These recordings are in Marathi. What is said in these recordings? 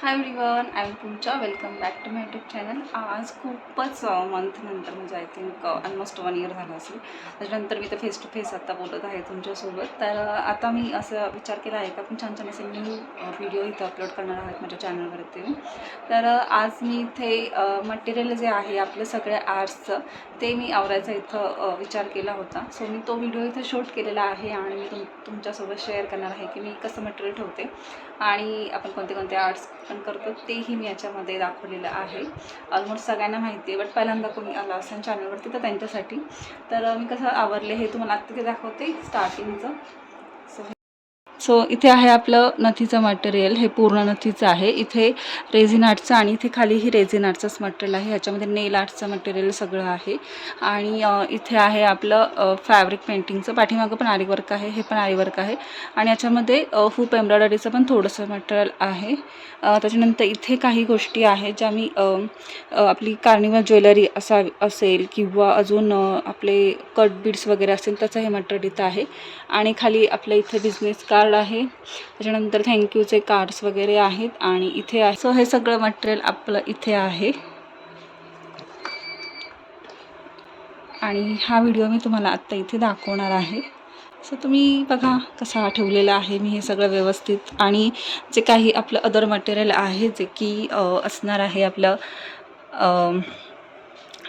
High everyone, I am Pooja. Welcome back to my YouTube channel. आज खूपच मंथनंतर म्हणजे आय थिंक ऑलमोस्ट 1 इयर झालं असेल. त्याच्यानंतर मी तर फेस टू फेस आता बोलत आहे तुमच्यासोबत. तर आता मी असं विचार केला आहे का आपण छान छान असे न्यू व्हिडिओ इथं अपलोड करणार आहोत माझ्या चॅनलवरती. तर आज मी इथे मटेरियल जे आहे आपलं सगळ्या आर्ट्सचं ते मी आवरायचा इथं विचार केला होता. सो मी तो व्हिडिओ इथं शूट केलेला आहे आणि मी तुमच्यासोबत शेअर करणार आहे की मी कसं मटेरियल ठेवते आणि आपण कोणते कोणते आर्ट्स पण करतो तेही मी याच्यामध्ये दाखवलेलं आहे. ऑलमोस्ट सगळ्यांना माहिती आहे, बट पहिल्यांदा कोणी आला असेल चॅनलवरती तर त्यांच्यासाठी. तर मी कसं आवरले हे तुम्हाला आत्ता ते दाखवते स्टार्टिंगचं. सो इथे आहे आपलं नथीचं मटेरियल. हे पूर्ण नथीचं आहे. इथे रेझिन आर्टचं आणि इथे खालीही रेझिन आर्टचंच मटेरियल आहे. ह्याच्यामध्ये नेल आर्टचं मटेरियल सगळं आहे. आणि इथे आहे आपलं फॅब्रिक पेंटिंगचं. पाठीमागं पण आरी वर्क आहे, हे पण आरी वर्क आहे. आणि याच्यामध्ये हुप एम्ब्रॉयडरीचं पण थोडंसं मटेरियल आहे. त्याच्यानंतर इथे काही गोष्टी आहेत ज्या मी आपली कार्निवल ज्वेलरी असेल किंवा अजून आपले कट बीड्स वगैरे असेल त्याचं हे मटेरियल इथं आहे. आणि खाली आपलं इथे बिझनेस कार्ड आहे. त्याच्यानंतर थँक्यूचे कार्ड्स वगैरे आहेत आणि इथे आहे. सो हे सगळं मटेरियल आपलं इथे आहे. आणि हा व्हिडिओ मी तुम्हाला आत्ता इथे दाखवणार आहे. सो तुम्ही बघा कसा ठेवलेला आहे मी हे सगळं व्यवस्थित. आणि जे काही आपलं अदर मटेरियल आहे जे की असणार आहे आपलं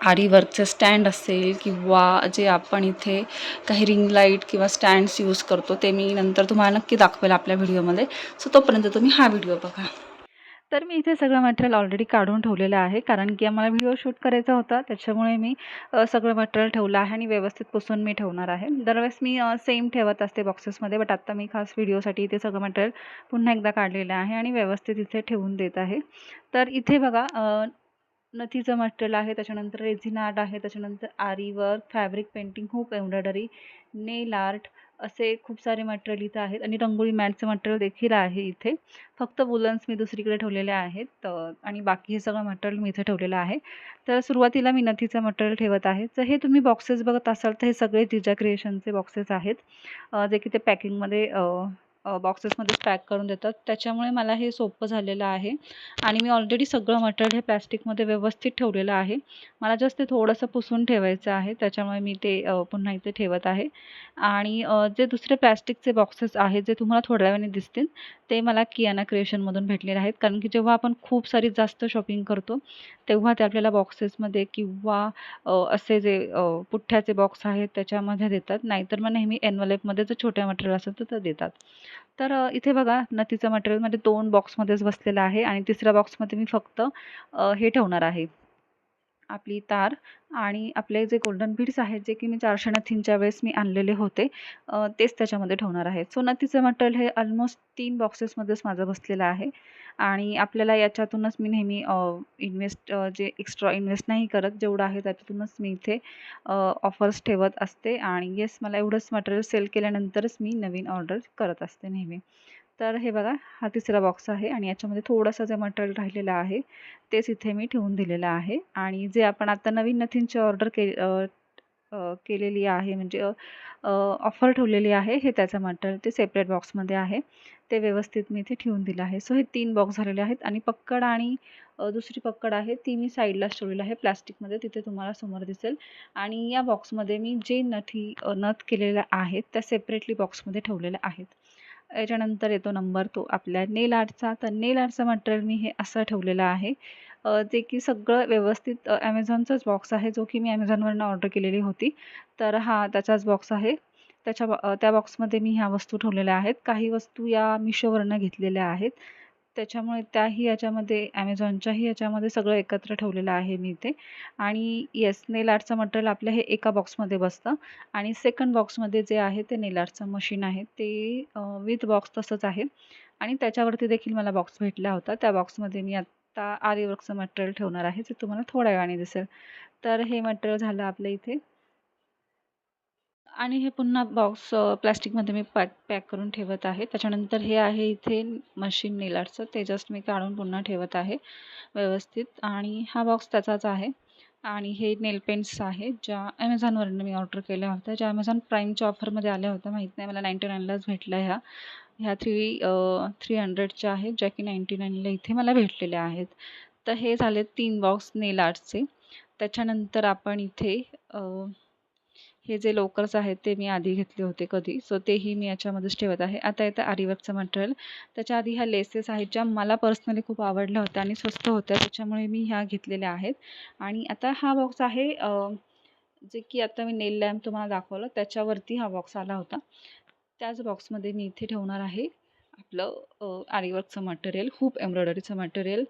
आरी वर्कचं स्टँड असेल किंवा जे आपण इथे काही रिंग लाईट किंवा स्टँड्स यूज करतो ते मी नंतर तुम्हाला नक्की दाखवेल आपल्या व्हिडिओमध्ये. सो तोपर्यंत तुम्ही हा व्हिडिओ बघा. तर मी इथे सगळं मटेरियल ऑलरेडी काढून ठेवलेलं आहे, कारण की आम्हाला व्हिडिओ शूट करायचा होता. त्याच्यामुळे मी सगळं मटेरियल ठेवलं आहे आणि व्यवस्थित पुसून मी ठेवणार आहे. दरवेळेस मी सेम ठेवत असते बॉक्सेसमध्ये, बट आत्ता मी खास व्हिडिओसाठी इथे सगळं मटेरियल पुन्हा एकदा काढलेलं आहे आणि व्यवस्थित इथे ठेवून देत आहे. तर इथे बघा नथीचं मटेरियल आहे, त्याच्यानंतर रेझिन आर्ट आहे, त्याच्यानंतर aari work, fabric painting, hook embroidery, nail art असे खूप सारे मटेरियल इथं आहेत. आणि रंगोळी मॅटचं मटेरियल देखील आहे इथे. फक्त वुलन्स मी दुसरीकडे ठेवलेले आहेत आणि बाकी हे सगळं मटेरियल मी इथे ठेवलेलं आहे. तर सुरुवातीला मी नथीचं मटेरियल ठेवत आहे. तर हे तुम्ही बॉक्सेस बघत असाल तर हे सगळे जिजा क्रिएशनचे बॉक्सेस आहेत, जे की ते पॅकिंगमध्ये बॉक्सेसमध्येच पॅक करून देतात. त्याच्यामुळे मला हे सोपं झालेलं आहे. आणि मी ऑलरेडी सगळं मटेरियल हे प्लॅस्टिकमध्ये व्यवस्थित ठेवलेलं आहे. मला जस्ट ते थोडंसं पुसून ठेवायचं आहे, त्याच्यामुळे मी ते पुन्हा इथे ठेवत आहे. आणि जे दुसरे प्लॅस्टिकचे बॉक्सेस आहेत जे तुम्हाला थोड्या वेळाने दिसतील ते मला कियाना क्रिएशनमधून भेटलेले आहेत. कारण की जेव्हा आपण खूप सारी जास्त शॉपिंग करतो तेव्हा ते आपल्याला बॉक्सेसमध्ये किंवा असे जे पुठ्ठ्याचे बॉक्स आहेत त्याच्यामध्ये देतात. नाहीतर मग नेहमी एन्व्हलपमध्ये जे छोट्या मटेरियल असेल तर ते देतात. तर इथे बघा नथीचं मटेरियलमध्ये 2 बॉक्समध्येच बसलेलं आहे आणि तिसऱ्या बॉक्समध्ये मी फक्त हे ठेवणार आहे, आपली तार आणि आपले जे गोल्डन बीड्स आहेत जे की मी 400 नथींच्या वेळेस मी आणलेले होते तेच त्याच्यामध्ये ठेवणार आहे. सो नथीचं मटेरियल हे ऑलमोस्ट 3 बॉक्सेसमध्येच माझं बसलेलं आहे. आणि आपल्याला याच्यातूनच मी नेहमी जे एक्स्ट्रा इन्व्हेस्ट नाही करत, जेवढं आहे त्याच्यातूनच मी इथे ऑफर्स ठेवत असते. आणि येस, मला एवढंच मटेरियल सेल केल्यानंतरच मी नवीन ऑर्डर करत असते नेहमी. तर हे बघा हा तिसरा बॉक्स आहे आणि याच्यामध्ये थोडंसं जे मटेरियल राहिलेलं आहे तेच इथे मी ठेवून दिलेलं आहे. आणि जे आपण आता नवीन नथींची ऑर्डर केलेली आहे, म्हणजे ऑफर ठेवलेली आहे, हे त्याचं मटेरियल ते सेपरेट बॉक्समध्ये आहे. ते व्यवस्थित मी इथे ठेवून दिलं आहे. सो हे 3 बॉक्स झालेले आहेत. आणि पक्कड आणि दुसरी पक्कड आहे ती मी साईडलाच ठेवलेली आहे प्लास्टिकमध्ये, तिथे तुम्हाला समोर दिसेल. आणि या बॉक्समध्ये मी जे नथ केलेल्या आहेत त्या सेपरेटली बॉक्समध्ये ठेवलेल्या आहेत. याच्यानंतर येतो नंबर तो आपल्या नेल आर्टचा. तर नेल आर्टचं मटेरियल मी हे असं ठेवलेलं आहे, जे की सगळं व्यवस्थित ॲमेझॉनचाच बॉक्स आहे जो की मी ॲमेझॉनवरनं ऑर्डर केलेली होती. तर हा त्याचाच बॉक्स आहे. त्या बॉक्समध्ये मी ह्या वस्तू ठेवलेल्या आहेत. काही वस्तू या मिशोवरनं घेतलेल्या आहेत, त्याच्यामुळे त्याही याच्यामध्ये ॲमेझॉनच्याही याच्यामध्ये सगळं एकत्र ठेवलेलं आहे मी इथे. आणि येस, नेल आर्टचं मटेरियल आपलं हे एका बॉक्समध्ये बसतं. आणि सेकंड बॉक्समध्ये जे आहे ते नेल आर्टचं मशीन आहे ते विथ बॉक्स तसंच आहे. आणि त्याच्यावरती देखील मला बॉक्स भेटला होता. त्या बॉक्समध्ये मी आत्ता आरी वर्कचं मटेरियल ठेवणार आहे, जे तुम्हाला थोड्या वेळाने दिसेल. तर हे मटेरियल झालं आपलं इथे. आणि हे पुन्हा बॉक्स प्लॅस्टिकमध्ये मी पॅक करून ठेवत आहे. त्याच्यानंतर हे आहे इथे मशीन नेल आर्टचं, ते जस्ट मी काढून पुन्हा ठेवत आहे व्यवस्थित. आणि हा बॉक्स त्याचाच आहे. आणि हे नेल पेंट्स आहेत ज्या ॲमेझॉनवरनं मी ऑर्डर केल्या होत्या, ज्या ॲमेझॉन प्राईमच्या ऑफरमध्ये आल्या होत्या. माहीत नाही, मला 99लाच भेटल्या ह्या. ह्या 300च्या आहेत, ज्या की 99ला इथे मला भेटलेल्या आहेत. तर हे झाले 3 बॉक्स नेल आर्टचे. त्याच्यानंतर आपण इथे हे जे लोकर्स आहेत ते मी आधी घेतले होते कधी, सो तेही मी याच्यामध्येच ठेवत आहे. आता येतं आरीवर्कचं मटेरियल. त्याच्या आधी ह्या लेसेस आहेत, ज्या मला पर्सनली खूप आवडल्या होत्या आणि स्वस्त होत्या, त्याच्यामुळे मी ह्या घेतलेल्या आहेत. आणि आता हा बॉक्स आहे जे की आता मी नेल लॅम्प तुम्हाला दाखवलं त्याच्यावरती हा बॉक्स आला होता. त्याच बॉक्समध्ये मी इथे ठेवणार आहे आपलं आरीवर्कचं मटेरियल, खूप एम्ब्रॉयडरीचं मटेरियल,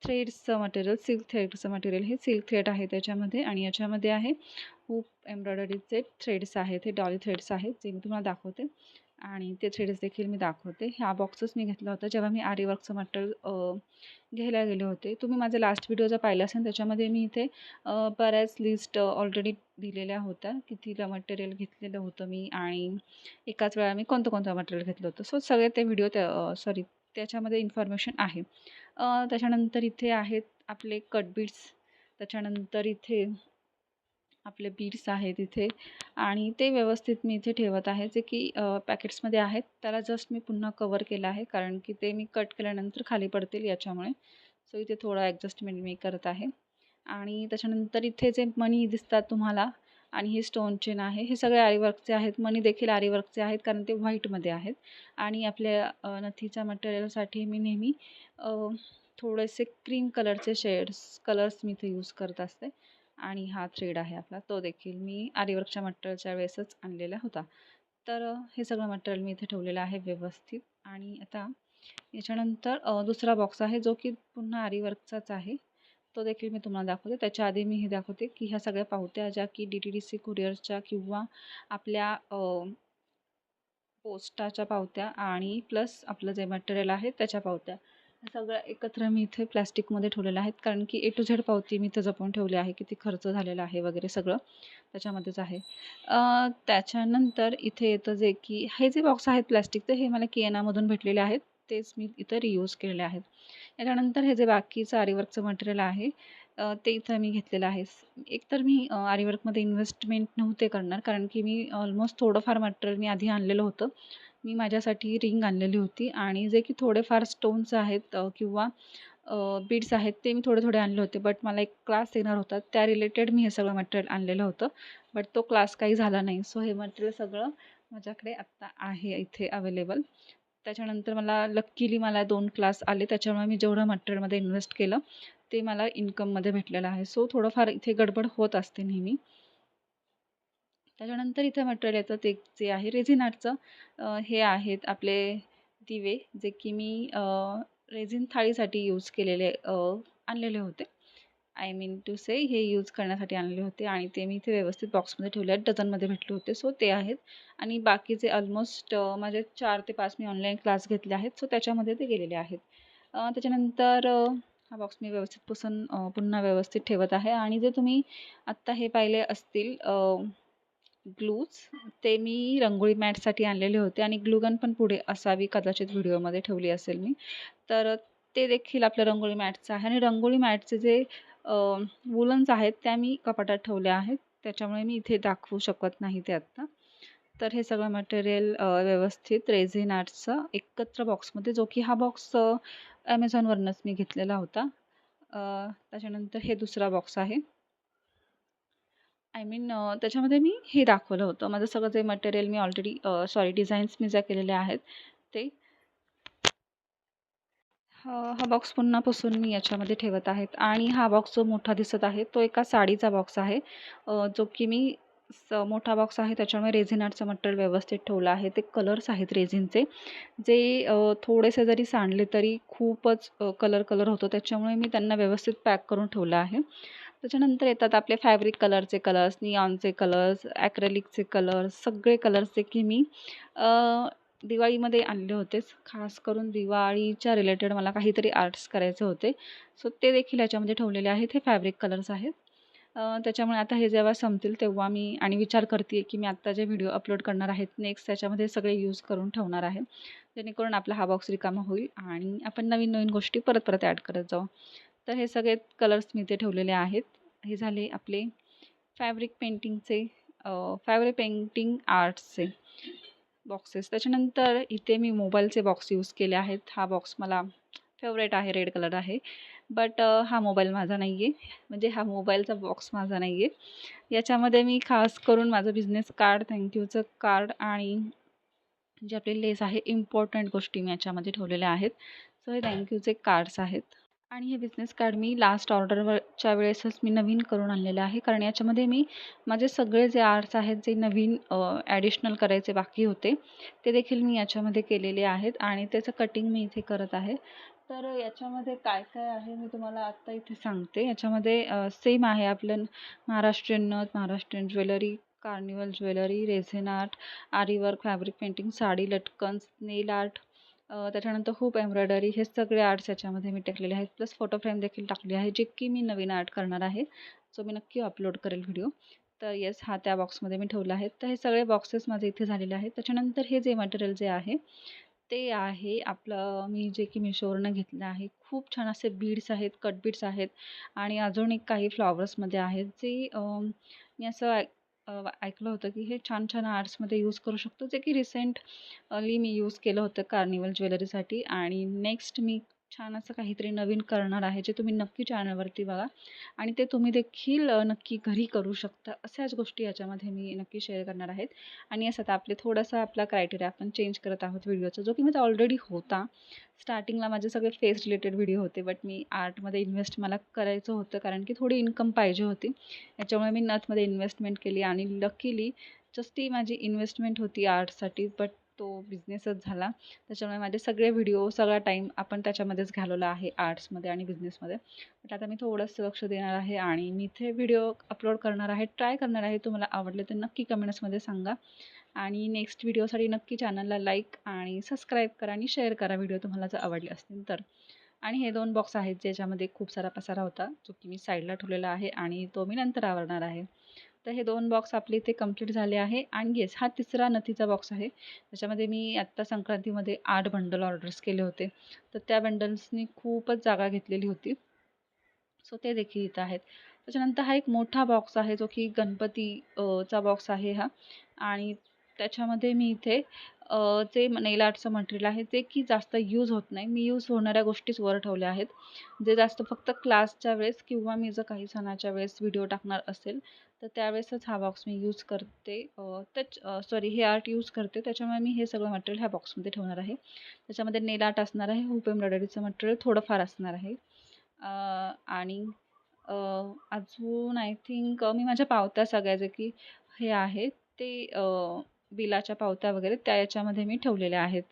थ्रेड्सचं मटेरियल, सिल्क थ्रेडचं मटेरियल. हे सिल्क थ्रेड आहे त्याच्यामध्ये, आणि याच्यामध्ये आहे खूप एम्ब्रॉयडरीचे थ्रेड्स आहेत, हे डॉली थ्रेड्स आहेत जे मी तुम्हाला दाखवते, आणि ते थ्रेड्स देखील मी दाखवते. हा बॉक्सच मी घेतला होता जेव्हा मी आरीवर्कचं मटेरियल घ्यायला गेले होते. तुम्ही माझा लास्ट व्हिडिओ जर पाहिला असेल त्याच्यामध्ये मी इथे बऱ्याच लिस्ट ऑलरेडी दिलेल्या होत्या, कितीला मटेरियल घेतलेलं होतं मी आणि एकाच वेळा मी कोणतं कोणतं मटेरियल घेतलं होतं. सो सगळे ते व्हिडिओ त्याच्यामध्ये इन्फॉर्मेशन आहे. त्याच्यानंतर इथे आहेत आपले कट बीड्स, त्याच्यानंतर इथे आपले बीड्स आहेत इथे, आणि ते व्यवस्थित मी इथे ठेवत आहे, जे की पॅकेट्समध्ये आहेत. त्याला जस्ट मी पुन्हा कवर केलं आहे, कारण की ते मी कट केल्यानंतर खाली पडतील याच्यामुळे. सो इथे थोडं ॲडजस्टमेंट मी करत आहे. आणि त्याच्यानंतर इथे जे मणी दिसतात तुम्हाला, आणि हे स्टोन चेन आहे, हे सगळे आरीवर्कचे आहेत. मणी देखील आरीवर्कचे आहेत, कारण ते व्हाईटमध्ये आहेत. आणि आपल्या नथीच्या मटेरियलसाठी मी नेहमी थोडेसे क्रीम कलरचे कलर्स मी इथे यूज करत असते. आणि हा थ्रेड आहे आपला, तो देखील मी आरीवर्कच्या मटेरियलच्या वेळेसच आणलेला होता. तर हे सगळं मटेरियल मी इथे ठेवलेलं आहे व्यवस्थित. आणि आता याच्यानंतर दुसरा बॉक्स आहे, जो की पुन्हा आरीवर्कचाच आहे. तो देखील मी तुम्हाला दाखवते. त्याच्या आधी मी हे दाखवते की ह्या सगळ्या पावत्या, ज्या की DTDC कुरिअरच्या किंवा आपल्या पोस्टाच्या पावत्या, आणि प्लस आपलं जे मटेरियल आहे त्याच्या पावत्या, ह्या सगळ्या एकत्र मी इथे प्लॅस्टिकमध्ये ठेवलेल्या आहेत, कारण की A to Z पावती मी इथं जपून ठेवली आहे, किती खर्च झालेला आहे वगैरे सगळं त्याच्यामध्येच आहे. त्याच्यानंतर इथे येतं जे की हे जे बॉक्स आहेत प्लॅस्टिकचे, हे मला किएनामधून भेटलेले आहेत, तेच मी इथं रियूज केलेले आहेत. याच्यानंतर हे जे बाकीचं आरीवर्कचं मटेरियल आहे ते इथं मी घेतलेलं आहे. एकतर मी आरीवर्कमध्ये इन्व्हेस्टमेंट नव्हते करणार, कारण की मी ऑलमोस्ट थोडंफार मटेरियल मी आधी आणलेलं होतं. मी माझ्यासाठी रिंग आणलेली होती, आणि जे की थोडेफार स्टोन्स आहेत किंवा बीड्स आहेत ते मी थोडे थोडे आणले होते. बट मला एक क्लास येणार होता, त्या रिलेटेड मी हे सगळं मटेरियल आणलेलं होतं. बट तो क्लास काही झाला नाही. सो हे मटेरियल सगळं माझ्याकडे आत्ता आहे इथे अवेलेबल. त्याच्यानंतर लकीली मला 2 क्लास आले, त्याच्यामुळे मी जेवढं मटेरियलमध्ये इन्व्हेस्ट केलं ते मला इन्कममध्ये भेटलेलं आहे. सो थोडंफार इथे गडबड होत असते नेहमी. त्याच्यानंतर इथे मटेरियल येतं ते जे आहे रेझिन आर्टचं. हे आहेत आपले दिवे, जे की मी रेझिन थाळीसाठी यूज केलेले आणलेले होते. आय मीन टू से हे यूज करण्यासाठी आणले होते, आणि ते मी इथे व्यवस्थित बॉक्समध्ये ठेवले आहेत. डझनमध्ये भेटले होते, सो ते आहेत. आणि बाकीचे ऑलमोस्ट माझे 4 ते 5 मी ऑनलाईन क्लास घेतले आहेत, सो त्याच्यामध्ये ते गेलेले आहेत. त्याच्यानंतर हा बॉक्स मी व्यवस्थित पुन्हा व्यवस्थित ठेवत आहे. आणि जे तुम्ही आत्ता हे पाहिले असतील ग्लूज, ते मी रंगोळी मॅटसाठी आणलेले होते, आणि ग्लूगन पण पुढे असावी कदाचित व्हिडिओमध्ये ठेवली असेल मी. तर ते देखील आपलं रंगोळी मॅटचं आहे. आणि रंगोळी मॅटचे जे वुलन्स आहेत त्या मी कपाटात ठेवल्या आहेत, त्याच्यामुळे मी इथे दाखवू शकत नाही ते आत्ता. तर हे सगळं मटेरियल व्यवस्थित रेझिन आर्टचं एकत्र बॉक्समध्ये, जो की हा बॉक्स ॲमेझॉनवरूनच मी घेतलेला होता. त्याच्यानंतर हे दुसरा बॉक्स आहे. आय मीन त्याच्यामध्ये मी हे दाखवलं होतं माझं सगळं जे मटेरियल मी ऑलरेडी डिझाईन्स मी ज्या केलेल्या आहेत ते. हा बॉक्स पुन्हा पुसून मी याच्यामध्ये ठेवत आहेत. आणि हा बॉक्स जो मोठा दिसत आहे तो एका साडीचा बॉक्स आहे, जो की मी मोठा बॉक्स आहे त्याच्यामुळे रेझिन आर्टचं मटेरियल व्यवस्थित ठेवलं आहे. ते कलर्स आहेत रेझिनचे, जे थोडेसे जरी सांडले तरी खूपच कलर होतो, त्याच्यामुळे मी त्यांना व्यवस्थित पॅक करून ठेवलं आहे. त्याच्यानंतर येतात आपले फॅब्रिक कलरचे कलर्स, निऑनचे कलर्स, ॲक्रेलिकचे कलर्स, सगळे कलर्स जे की मी दिवाळीमध्ये आणले होतेच. खास करून दिवाळीच्या रिलेटेड मला काहीतरी आर्ट्स करायचे होते, सो ते देखील याच्यामध्ये ठेवलेले आहेत. हे फॅब्रिक कलर्स आहेत. त्याच्यामुळे आता हे जेव्हा संपतील तेव्हा मी विचार करते की मी आत्ता जे व्हिडिओ अपलोड करणार आहेत नेक्स्ट त्याच्यामध्ये सगळे यूज करून ठेवणार आहे, जेणेकरून आपला हा बॉक्स रिकामा होईल आणि आपण नवीन नवीन गोष्टी परत परत ॲड करत जाऊ. तर हे सगळे कलर्स मी इथे ठेवलेले आहेत. हे झाले आपले फॅब्रिक पेंटिंग आर्ट्सचे. बॉक्सेस. त्याच्यानंतर इथे मी मोबाईलचे बॉक्स यूज केले आहेत. हा बॉक्स मला फेवरेट आहे, रेड कलर आहे. बट हा मोबाईल माझा नाही आहे, म्हणजे हा मोबाईलचा बॉक्स माझा नाही आहे. याच्यामध्ये मी खास करून माझं बिझनेस कार्ड, थँक्यूचं कार्ड आणि जे आपले लेस आहे, इम्पॉर्टंट गोष्टी मी याच्यामध्ये ठेवलेल्या आहेत. सो हे थँक्यूचे कार्ड्स आहेत. आणि हे बिझनेस कार्ड मी लास्ट ऑर्डरच्या वेळेसच मी नवीन करून आणलेलं आहे, कारण याच्यामध्ये मी माझे सगळे जे आर्ट्स आहेत, जे नवीन ॲडिशनल करायचे बाकी होते, ते देखील मी याच्यामध्ये केलेले आहेत आणि त्याचं कटिंग मी इथे करत आहे. तर याच्यामध्ये काय काय आहे मी तुम्हाला आत्ता इथे सांगते. याच्यामध्ये सेम आहे आपलं महाराष्ट्रीयन नथ, Maharashtrian jewellery, carnival jewellery, resin art, आरी वर्क, फॅब्रिक पेंटिंग, साडी लटकन, नेल आर्ट, त्याच्यानंतर खूप एम्ब्रॉयडरी, हे सगळे आर्ट्स याच्यामध्ये मी टाकलेले आहेत. प्लस फोटो फ्रेम देखील टाकली आहे, जे की मी नवीन आर्ट करणार आहे. सो मी नक्की अपलोड करेल व्हिडिओ. तर येस, हा त्या बॉक्समध्ये मी ठेवला आहे. तर हे सगळे बॉक्सेस माझे इथे झालेले आहेत. त्याच्यानंतर हे जे मटेरियल जे आहे ते आहे आपलं, मी जे की मिशोवरनं घेतलं आहे. खूप छान असे बीड्स आहेत, कट बीड्स आहेत आणि अजून एक काही फ्लॉवर्समध्ये आहेत, जे मी असं ऐकलं होतं की हे छान छान आर्ट्समध्ये यूज करू शकतो, जे की रिसेंटली मी यूज केलं होतं कार्निवल ज्वेलरीसाठी. आणि नेक्स्ट मी छान असं काहीतरी नवीन करणार आहे, जे तुम्ही नक्की चॅनलवरती बघा आणि ते तुम्ही देखील नक्की घरी करू शकता. अशाच गोष्टी याच्यामध्ये मी नक्की शेअर करणार आहेत. आणि असं आता थोडासा आपला क्रायटेरिया आपण चेंज करत आहोत व्हिडिओचा, जो की माझा ऑलरेडी होता. स्टार्टिंगला माझे सगळे फेस रिलेटेड व्हिडिओ होते, बट मी आर्टमध्ये इन्व्हेस्ट मला करायचं होतं, कारण की थोडी इन्कम पाहिजे होती. याच्यामुळे मी नथमध्ये इन्व्हेस्टमेंट केली आणि लकीली जस्ट ती माझी इन्व्हेस्टमेंट होती आर्टसाठी, बट तो बिझनेसच झाला. त्याच्यामुळे माझे सगळे व्हिडिओ, सगळा टाईम आपण त्याच्यामध्येच घालवला आहे, आर्ट्समध्ये आणि बिझनेसमध्ये. बट आता मी थोडंसं लक्ष देणार आहे आणि मी इथे व्हिडिओ अपलोड करणार आहे, ट्राय करणार आहे. तुम्हाला आवडले तर नक्की कमेंट्समध्ये सांगा आणि नेक्स्ट व्हिडिओसाठी नक्की चॅनलला लाईक आणि सबस्क्राईब करा आणि शेअर करा व्हिडिओ तुम्हाला जर आवडले असतील तर. आणि हे 2 बॉक्स आहेत ज्याच्यामध्ये खूप सारा पसारा होता, जो की मी साईडला ठेवलेला आहे आणि तो मी नंतर आवरणार आहे. तर हे 2 बॉक्स आपले इथे कंप्लीट झाले आहे. आणि येस, हा तिसरा नथीचा बॉक्स आहे. त्याच्यामध्ये मी आत्ता संक्रांतीमध्ये 8 बंडल ऑर्डर्स केले होते. तर त्या बंडल्सनी खूपच जागा घेतलेली होती. सो ते देखील इथं आहेत. त्याच्यानंतर हा एक मोठा बॉक्स आहे, जो की गणपती चा बॉक्स आहे हा. आणि त्याच्यामध्ये मी इथे जे नेल आर्टचं मटेरियल आहे, ते की जास्त यूज होत नाही. मी यूज होणाऱ्या गोष्टीच वर ठेवल्या आहेत, जे जास्त फक्त क्लासच्या वेळेस किंवा मी जर काही सणाच्या वेळेस व्हिडिओ टाकणार असेल, तर त्यावेळेसच हा बॉक्स मी यूज करते. हे आर्ट यूज करते. त्याच्यामुळे मी हे सगळं मटेरियल ह्या बॉक्समध्ये ठेवणार आहे. त्याच्यामध्ये नेल आर्ट असणार आहे, हुप एम्ब्रॉयडरीचं मटेरियल थोडंफार असणार आहे. आणि अजून आय थिंक मी माझ्या पावत्या सगळ्या जे की हे आहेत ते बिलाच्या पावत्या वगैरे त्या याच्यामध्ये मी ठेवलेल्या आहेत.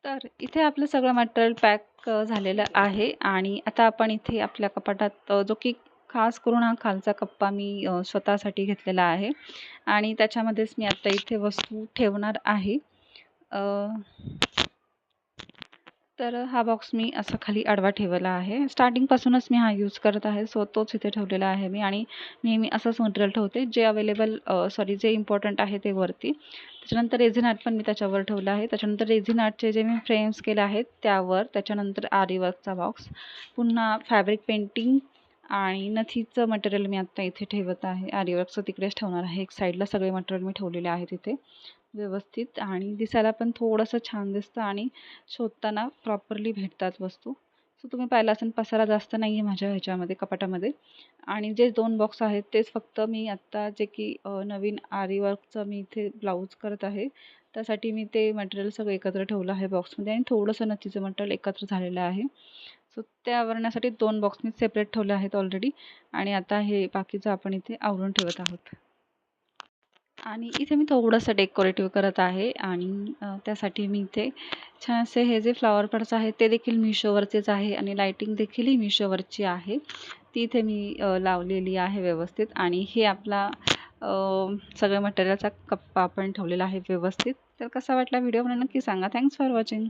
तर इथे आपलं सगळं मटेरियल पॅक झालेलं आहे. आणि आता आपण इथे आपल्या कपाटात जो की खास करून हा खालचा कप्पा मी स्वतःसाठी घेतलेला आहे आणि त्याच्यामध्येच मी आता इथे वस्तू ठेवणार आहे. तर हा बॉक्स मी असा खाली आडवा ठेवला आहे. स्टार्टिंगपासूनच मी हा यूज करत आहे, सो तोच इथे ठेवलेला आहे मी. आणि नेहमी असंच मटेरियल ठेवते, जे इम्पॉर्टंट आहे ते वरती. त्याच्यानंतर रेझिन आर्ट पण मी त्याच्यावर ठेवलं आहे. त्याच्यानंतर रेझिन आर्टचे जे मी फ्रेम्स केले आहेत त्यावर, त्याच्यानंतर आरी वर्कचा बॉक्स, पुन्हा फॅब्रिक पेंटिंग आणि नथीचं मटेरियल मी आत्ता इथे ठेवत आहे. आरी वर्कचं तिकडेच ठेवणार आहे. एक साईडला सगळे मटेरियल मी ठेवलेले आहेत इथे व्यवस्थित, आणि दिसायला पण थोडंसं छान दिसतं आणि शोधताना प्रॉपरली भेटतात वस्तू. सो तुम्ही पाहिलं असेल, पसारा जास्त नाही आहे माझ्या ह्याच्यामध्ये कपाटामध्ये. आणि जे 2 बॉक्स आहेत तेच फक्त मी आत्ता जे की नवीन आरी वर्कचं मी इथे ब्लाऊज करत आहे, त्यासाठी मी ते मटेरियल सगळं एकत्र ठेवलं आहे बॉक्समध्ये. आणि थोडंसं नथीचं मटेरियल एकत्र झालेलं आहे. सो त्या आवरण्यासाठी 2 बॉक्स मी सेपरेट ठेवले आहेत ऑलरेडी. आणि आता हे बाकीचं आपण इथे आवरून ठेवत आहोत. आणि इथे मी थोडंसं डेकोरेटिव्ह करत आहे. आणि त्यासाठी मी इथे छानसे हे जे फ्लॉवर पॉट्स आहेत ते देखील मिशोवरचेच आहे आणि लायटिंग देखील ही मिशोवरची आहे. ती इथे मी लावलेली आहे व्यवस्थित. आणि हे आपला सगळं मटेरियलचा कप्पा आपण ठेवलेला आहे व्यवस्थित. तर कसा वाटला व्हिडिओ मला नक्की सांगा. Thanks for watching.